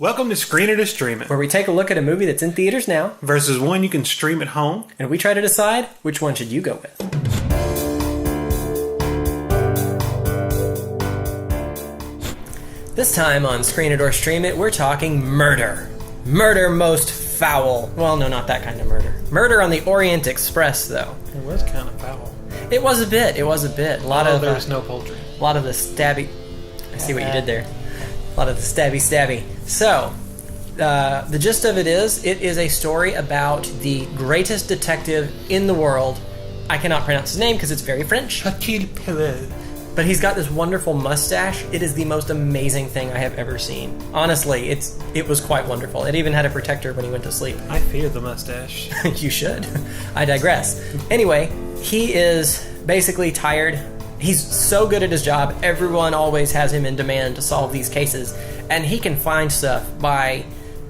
Welcome to Screen It or Stream It, where we take a look at a movie that's in theaters now versus one you can stream at home, and we try to decide which one should you go with. This time on Screen It or Stream It, we're talking murder. Murder most foul. Well, no, not that kind of murder. Murder on the Orient Express, though. It was kind of foul. It was a bit. It was a bit. There was no poultry. A lot of the stabby... I see what you did there. A lot of the stabby. So, the gist of it is a story about the greatest detective in the world. I cannot pronounce his name because it's very French. Hercule Poirot. But he's got this wonderful mustache. It is the most amazing thing I have ever seen. Honestly, it was quite wonderful. It even had a protector when he went to sleep. I fear the mustache. You should. I digress. Anyway, he is basically tired. He's so good at his job. Everyone always has him in demand to solve these cases. And he can find stuff by,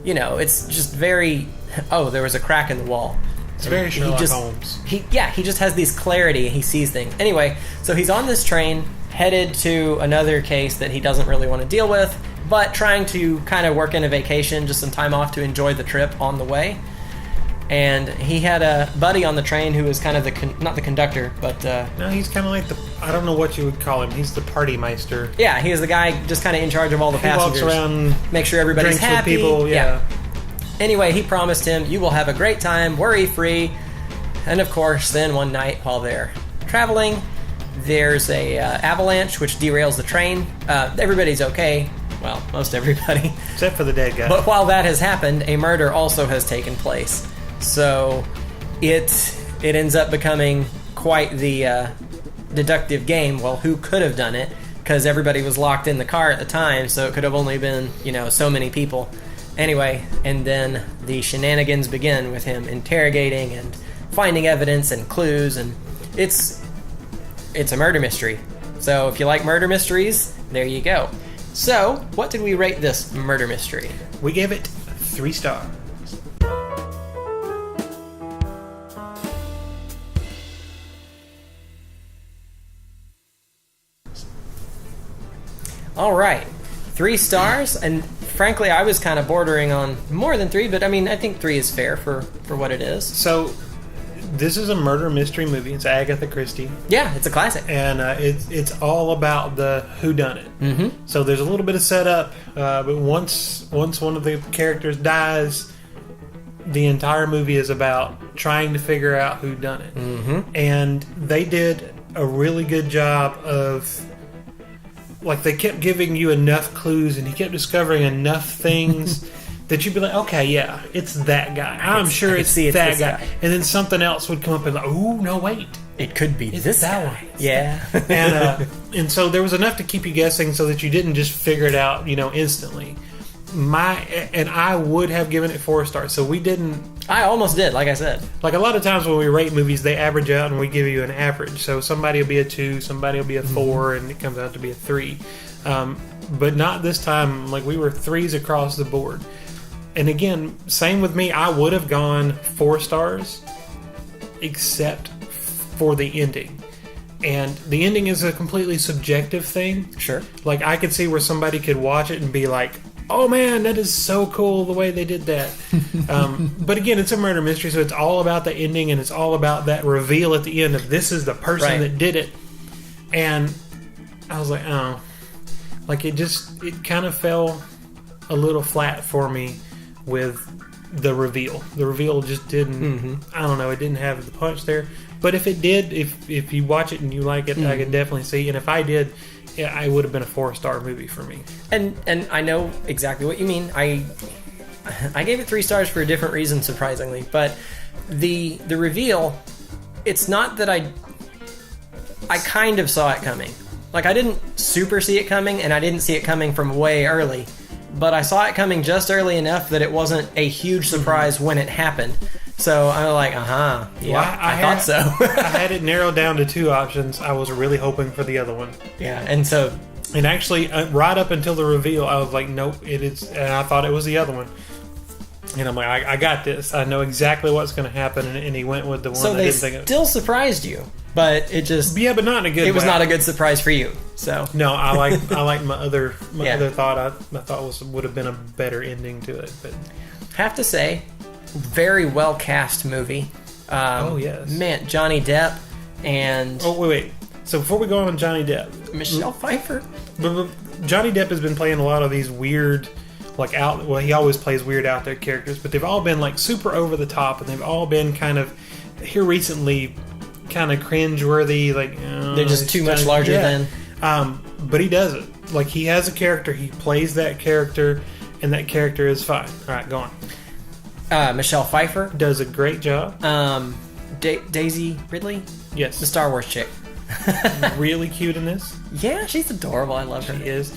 it's just very... Oh, there was a crack in the wall. It's very Sherlock Holmes. He just has these clarity. He sees things. Anyway, so he's on this train, headed to another case that he doesn't really want to deal with, but trying to kind of work in a vacation, just some time off to enjoy the trip on the way. And he had a buddy on the train who was kind of not the conductor, but... No, he's kind of like I don't know what you would call him. He's the party meister. Yeah, he is the guy just kind of in charge of all the passengers. He walks around, make sure everybody's happy. With people, yeah. Anyway, he promised him, you will have a great time, worry-free. And of course, then one night while they're traveling, there's a avalanche which derails the train. Everybody's okay. Well, most everybody. Except for the dead guy. But while that has happened, a murder also has taken place. So it ends up becoming quite the deductive game. Well, who could have done it? Because everybody was locked in the car at the time, so it could have only been, so many people. Anyway, and then the shenanigans begin with him interrogating and finding evidence and clues, and it's a murder mystery. So if you like murder mysteries, there you go. So, what did we rate this murder mystery? We gave it 3 stars. All right, 3 stars, and frankly, I was kind of bordering on more than 3, but I think 3 is fair for what it is. So, this is a murder mystery movie. It's Agatha Christie. Yeah, it's a classic. And it's all about the whodunit. Mm-hmm. So there's a little bit of setup, but once one of the characters dies, the entire movie is about trying to figure out who done it. Mm-hmm. And they did a really good job of... they kept giving you enough clues, and he kept discovering enough things that you'd be like, okay, yeah, it's that guy. I'm sure it's that guy. And then something else would come up and oh, no, wait. It could be it's that guy. one. Yeah. And so there was enough to keep you guessing so that you didn't just figure it out, instantly. I would have given it 4 stars. So we didn't... I almost did, like I said. Like a lot of times when we rate movies, they average out and we give you an average. So somebody will be a 2, somebody will be a 4, and it comes out to be a 3. But not this time. We were 3s across the board. And again, same with me. I would have gone 4 stars, except for the ending. And the ending is a completely subjective thing. Sure. I could see where somebody could watch it and be like, oh man, that is so cool the way they did that. But again, it's a murder mystery, so it's all about the ending, and it's all about that reveal at the end of this is the person that did it. And I was like, oh. It kind of fell a little flat for me with the reveal. The reveal just didn't, I don't know, it didn't have the punch there. But if it did, if you watch it and you like it, I could definitely see. And if I did, yeah, it would have been a 4-star movie for me. And I know exactly what you mean. I gave it 3 stars for a different reason, surprisingly. But the reveal, it's not that I kind of saw it coming. I didn't super see it coming, and I didn't see it coming from way early. But I saw it coming just early enough that it wasn't a huge surprise when it happened. So I'm like, yeah, well, I thought so. I had it narrowed down to 2 options. I was really hoping for the other one. Yeah, and actually, right up until the reveal, I was like, nope, it is, and I thought it was the other one. And I'm like, I got this. I know exactly what's going to happen, and he went with the one so I didn't think of. So they still surprised you? but it just but not in a good way. It was not a good surprise for you. So no, I like my other thought. I thought would have been a better ending to it, but have to say, very well cast movie. Yes, man, Johnny Depp and wait. So before we go on Johnny Depp, Michelle Pfeiffer. Johnny Depp has been playing a lot of these weird, he always plays weird out there characters, but they've all been like super over the top, and they've all been kind of here recently, kind of cringeworthy. Like they're just too much larger than. But he does it. Like he has a character, he plays that character, and that character is fine. All right, go on. Michelle Pfeiffer does a great job. Daisy Ridley, yes, the Star Wars chick. Really cute in this. Yeah, she's adorable. I love her. She is.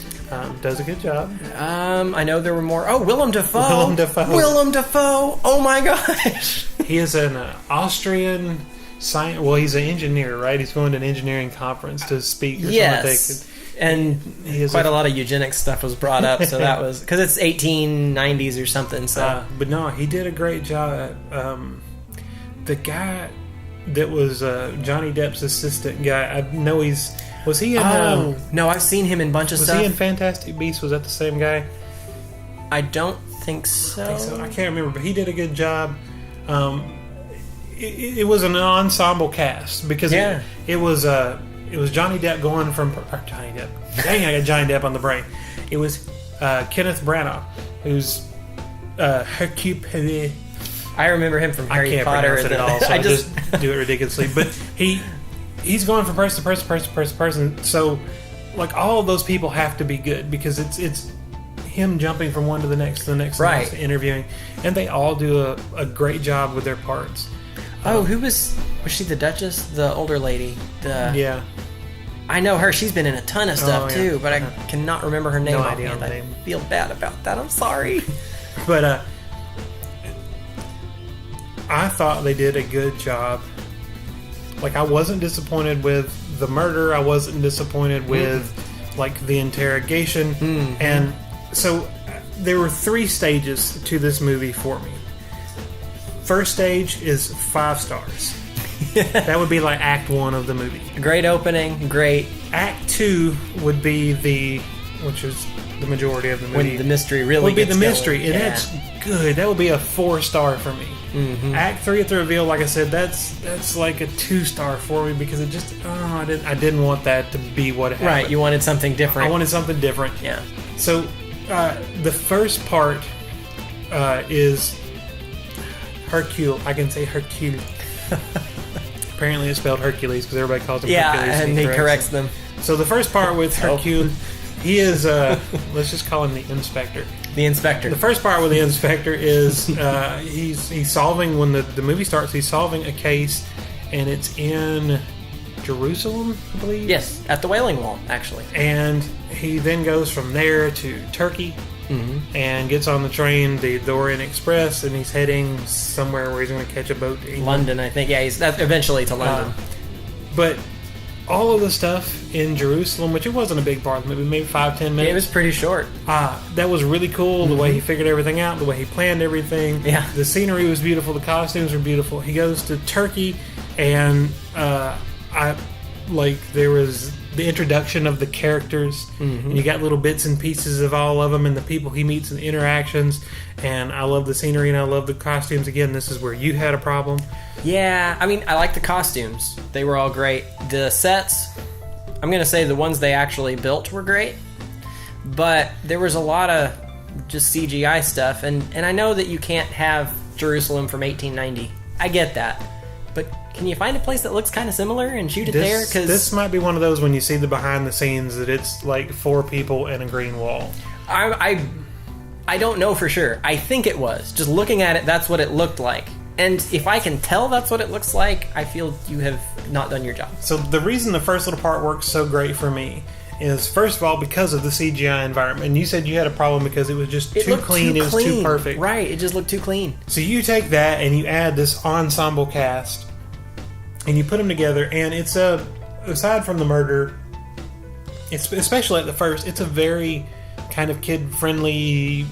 Does a good job. I know there were more. Oh, Willem Dafoe. Willem Dafoe. Oh my gosh. He is an Austrian science. Well, he's an engineer, right? He's going to an engineering conference to speak. Or something. And quite a lot of eugenics stuff was brought up. So that was because it's 1890s or something. So, but no, he did a great job. The guy that was Johnny Depp's assistant guy. I know was he in? No, I've seen him in a bunch of stuff. Was he in Fantastic Beasts? Was that the same guy? I don't think so. I can't remember, but he did a good job. It was an ensemble cast because it was Johnny Depp going from Johnny Depp. Dang, I got Johnny Depp on the brain. It was Kenneth Branagh, who's Hercule. I remember him from Harry Potter. I can't pronounce it at all, so I just do it ridiculously. But he's going from person to person. So, like, all of those people have to be good because it's him jumping from one to the next, right? Interviewing, and they all do a great job with their parts. Who was she? The Duchess, the older lady. Yeah, I know her. She's been in a ton of stuff too, but I cannot remember her name offhand. I feel bad about that. I'm sorry, but I thought they did a good job. Like, I wasn't disappointed with the murder. I wasn't disappointed with like the interrogation. And so there were 3 stages to this movie for me. First stage is 5 stars. That would be like Act 1 of the movie. Great opening, great. Act 2 would be which is the majority of the movie. When the mystery really would be gets the mystery, going. And that's good. That would be a 4-star for me. Act 3 at the reveal, like I said, that's like a 2-star for me because it just I didn't want that to be what happened. Right, you wanted something different. I wanted something different. Yeah. So the first part is Hercule. I can say Hercule. Apparently it's spelled Hercules because everybody calls him Hercules. Yeah, and he corrects them. So the first part with Hercule, he is let's just call him the inspector. The inspector. The first part with the inspector is he's solving, when the movie starts, he's solving a case, and it's in Jerusalem, I believe. Yes, at the Wailing Wall, actually. And he then goes from there to Turkey and gets on the train, the Orient Express, and he's heading somewhere where he's going to catch a boat to England. London, I think. Yeah, he's eventually to London. But all of the stuff in Jerusalem, which it wasn't a big part of the movie, maybe 5-10 minutes. It was pretty short. That was really cool, the way he figured everything out, the way he planned everything. Yeah. The scenery was beautiful, the costumes were beautiful. He goes to Turkey, and there was the introduction of the characters, and you got little bits and pieces of all of them, and the people he meets and the interactions, and I love the scenery and I love the costumes. Again, this is where you had a problem. Yeah, I mean, I like the costumes. They were all great. The sets, I'm going to say the ones they actually built were great, but there was a lot of just CGI stuff, and I know that you can't have Jerusalem from 1890. I get that. But can you find a place that looks kind of similar and shoot it there? Because this might be one of those when you see the behind the scenes that it's like 4 people and a green wall. I don't know for sure. I think it was. Just looking at it, that's what it looked like. And if I can tell that's what it looks like, I feel you have not done your job. So the reason the first little part works so great for me is, first of all, because of the CGI environment. And you said you had a problem because it was just too clean. It was too perfect. Right, it just looked too clean. So you take that and you add this ensemble cast and you put them together, and it's aside from the murder, it's especially at the first, it's a very kind of kid-friendly,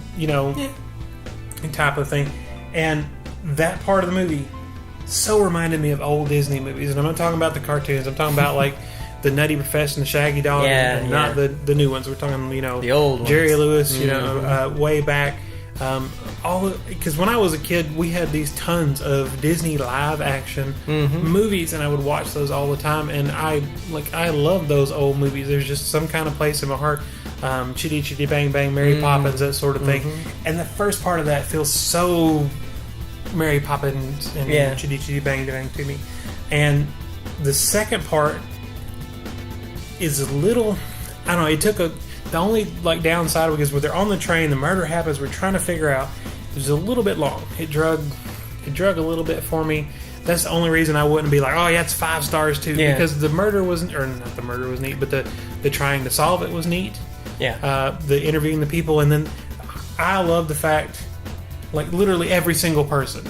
type of thing. And that part of the movie so reminded me of old Disney movies. And I'm not talking about the cartoons. I'm talking about like the Nutty Professor and the Shaggy Dog, and not the new ones. We're talking, the old ones. Jerry Lewis, way back. Because when I was a kid, we had these tons of Disney live action movies, and I would watch those all the time. And I love those old movies. There's just some kind of place in my heart. Chitty Chitty Bang Bang, Mary Poppins, that sort of thing. And the first part of that feels so Mary Poppins and Chitty Chitty Bang Bang to me. And the second part is a little, I don't know, the only downside was where they're on the train, the murder happens, we're trying to figure out, it was a little bit long. It drug a little bit for me. That's the only reason I wouldn't be like, oh yeah, it's 5 stars too, because the murder wasn't, or not the murder was neat, but the trying to solve it was neat. The interviewing the people, and then I love the fact, literally every single person.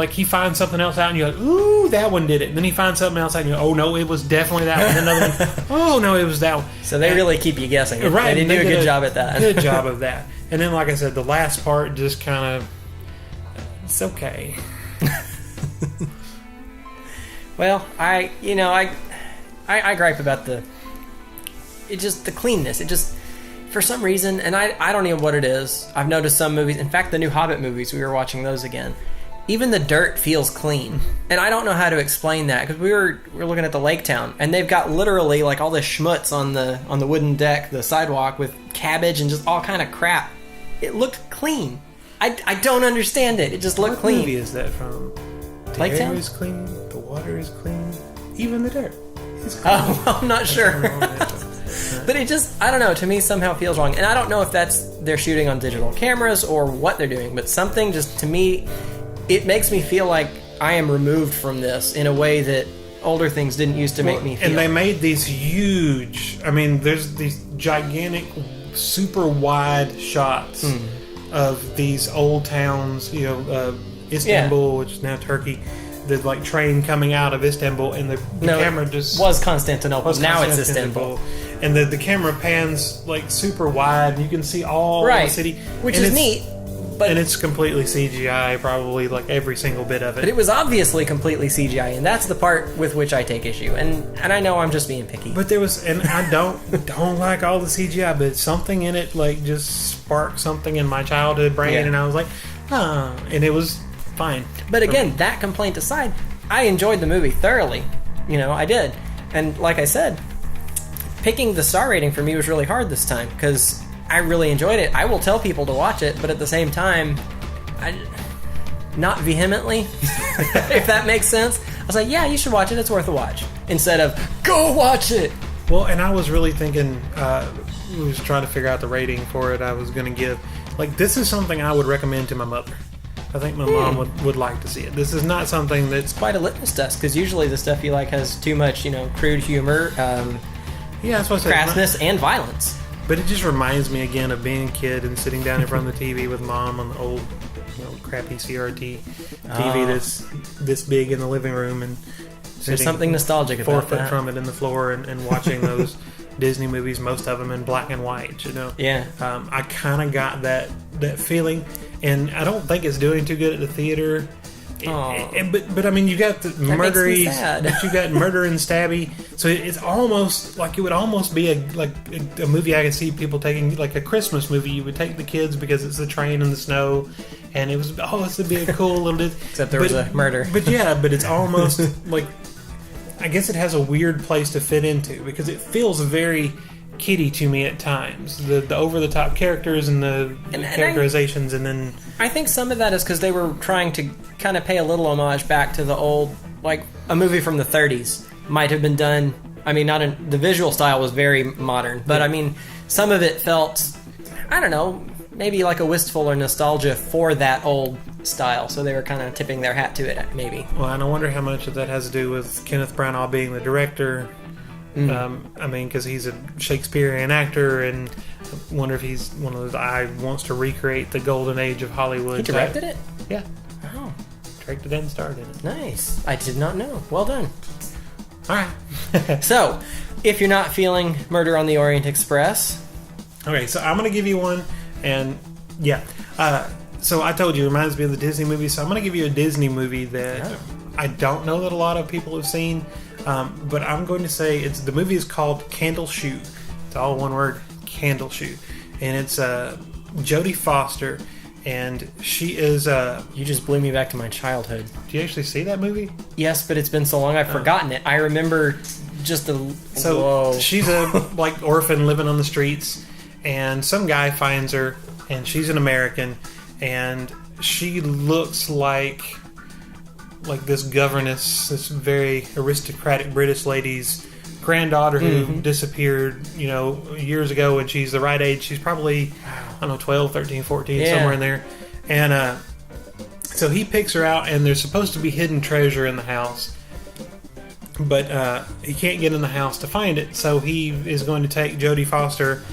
He finds something else out, and you're like, ooh, that one did it. And then he finds something else out, and you're like, oh, no, it was definitely that one. And another one, oh, no, it was that one. So they really keep you guessing. Right. They do a good job at that. Good job of that. And then, like I said, the last part just kind of, it's okay. Well, I gripe about the cleanness. It just, for some reason, and I don't know what it is. I've noticed some movies, in fact, the new Hobbit movies, we were watching those again. Even the dirt feels clean, and I don't know how to explain that, because we were looking at the lake town, and they've got literally all this schmutz on the wooden deck, the sidewalk, with cabbage and just all kind of crap. It looked clean. I don't understand it. It just looked clean. What movie is that from? The Lake air Town? is clean, the water is clean, even the dirt is clean. Oh, I'm not sure. But it just, I don't know, to me somehow feels wrong. And I don't know if they're shooting on digital cameras or what they're doing, but something just, to me, it makes me feel like I am removed from this in a way that older things didn't used to make me feel. And they made these huge, there's these gigantic, super wide shots of these old towns, Istanbul, which is now Turkey, the train coming out of Istanbul, and the camera just was Constantinople. Now it's Istanbul. And the camera pans super wide, and you can see all the city. Which is neat. And it's completely CGI, probably every single bit of it. But it was obviously completely CGI, and that's the part with which I take issue. And I know I'm just being picky. But there was, and I don't like all the CGI, but something in it just sparked something in my childhood brain, and I was like, and it was fine. But again, that complaint aside, I enjoyed the movie thoroughly. I did. And like I said, picking the star rating for me was really hard this time, because I really enjoyed it. I will tell people to watch it, but at the same time, not vehemently, if that makes sense. I was like, yeah, you should watch it. It's worth a watch. Instead of, go watch it. Well, and I was really thinking, we was trying to figure out the rating for it I was going to give. This is something I would recommend to my mother. I think my mom would like to see it. This is not something that's quite a litmus test, because usually the stuff you like has too much, crude humor, that's what I said, crassness, and violence. But it just reminds me again of being a kid and sitting down in front of the TV with mom on the old, crappy CRT TV that's this big in the living room, and there's something nostalgic about 4 that. foot from it in the floor, and watching those Disney movies, most of them in black and white. Yeah. I kind of got that feeling, and I don't think it's doing too good at the theater. But you got the murdery, but you got murder and stabby, so it's almost it would almost be a movie I could see people taking, a Christmas movie. You would take the kids because it's the train in the snow, and it was this would be a cool little. Except there was a murder. But it's almost I guess it has a weird place to fit into, because it feels very kiddie to me at times. The over the top characters and the characterizations, and then I think some of that is because they were trying to kind of pay a little homage back to the old, a movie from the 30s might have been done. The visual style was very modern, but some of it felt, I don't know, maybe a wistful or nostalgia for that old style. So they were kind of tipping their hat to it, maybe. Well, and I wonder how much of that has to do with Kenneth Branagh being the director. Because he's a Shakespearean actor, and I wonder if he's one of those wants to recreate the golden age of Hollywood. He directed it? Yeah. Oh. Directed and starred in it. Nice. I did not know. Well done. All right. So, if you're not feeling Murder on the Orient Express... Okay, so I'm going to give you one, and so I told you it reminds me of the Disney movie, so I'm going to give you a Disney movie that I don't know that a lot of people have seen, but I'm going to say the movie is called Candle Shoe. It's all one word, Candle Shoe, and it's Jodie Foster, and she is. You just blew me back to my childhood. Do you actually see that movie? Yes, but it's been so long I've forgotten it. I remember just So she's a orphan living on the streets, and some guy finds her, and she's an American, and she looks like this governess, this very aristocratic British lady's granddaughter who disappeared, years ago, and she's the right age. She's probably, 12, 13, 14, somewhere in there. And so he picks her out, and there's supposed to be hidden treasure in the house. But he can't get in the house to find it, so he is going to take Jodie Foster.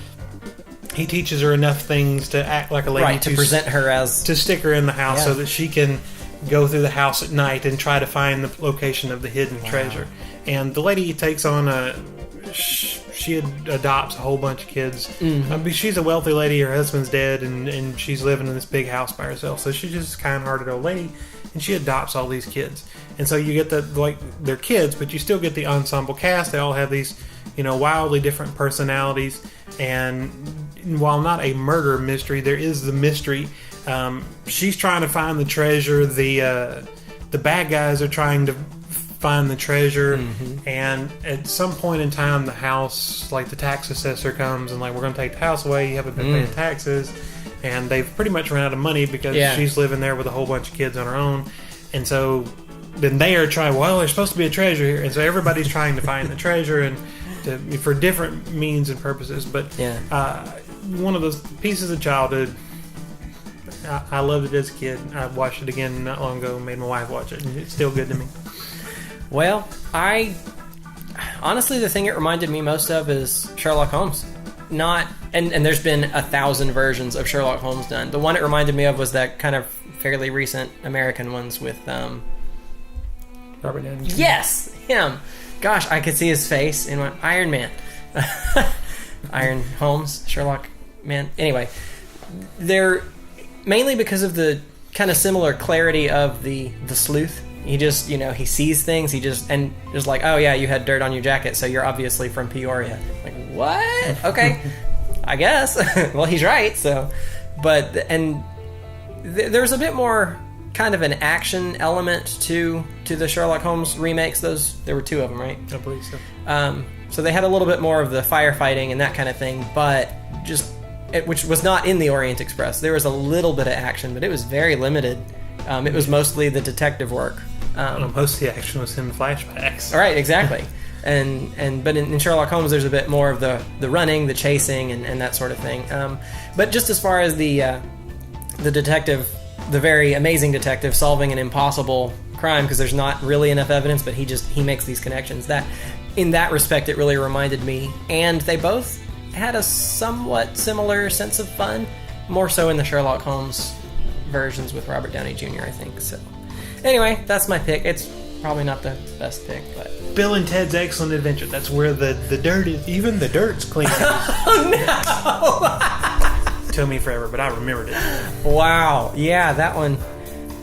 He teaches her enough things to act like a lady, to present her as... to stick her in the house so that she can go through the house at night and try to find the location of the hidden treasure. And the lady takes on she adopts a whole bunch of kids. She's a wealthy lady, her husband's dead, and she's living in this big house by herself, so she's just a kind-hearted old lady, and she adopts all these kids. And so you get they're kids, but you still get the ensemble cast. They all have these, wildly different personalities. And while not a murder mystery, there is the mystery. She's trying to find the treasure. The bad guys are trying to find the treasure. And at some point in time, the house, the tax assessor comes and we're going to take the house away. You haven't been paying taxes. And they've pretty much run out of money because she's living there with a whole bunch of kids on her own. And so then they are trying, there's supposed to be a treasure here. And so everybody's trying to find the treasure and for different means and purposes. But one of those pieces of childhood, I loved it as a kid. I watched it again not long ago and made my wife watch it. And it's still good to me. Well, honestly, the thing it reminded me most of is Sherlock Holmes. And there's been 1,000 versions of Sherlock Holmes done. The one it reminded me of was that kind of fairly recent American ones with Robert Downey Jr. Yes, him. Gosh, I could see his face in Iron Man. Iron Holmes, Sherlock Man. Anyway, they're mainly because of the kind of similar clarity of the sleuth. He just, he sees things. And is like, oh yeah, you had dirt on your jacket, so you're obviously from Peoria. Like, what? Okay, I guess. Well, he's right. So, there's a bit more kind of an action element to the Sherlock Holmes remakes. There were 2 of them, right? I believe so. So they had a little bit more of the firefighting and that kind of thing, but which was not in the Orient Express. There was a little bit of action, but it was very limited. It was mostly the detective work. Most of the action was in the flashbacks. Right, exactly. But in Sherlock Holmes, there's a bit more of the running, the chasing, and that sort of thing. But just as far as the detective, the very amazing detective solving an impossible crime because there's not really enough evidence, but he makes these connections. That in that respect, it really reminded me. And they both had a somewhat similar sense of fun, more so in the Sherlock Holmes versions with Robert Downey Jr., I think. So anyway, that's my pick. It's probably not the best pick, but Bill and Ted's Excellent Adventure. That's where the dirt is. Even the dirt's clean. Oh no! It took me forever, but I remembered it. Wow. Yeah, that one.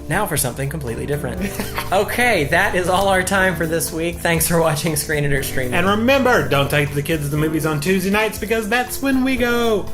Now for something completely different. Okay, that is all our time for this week. Thanks for watching Screen Eater Streaming. And remember, don't take the kids to the movies on Tuesday nights because that's when we go.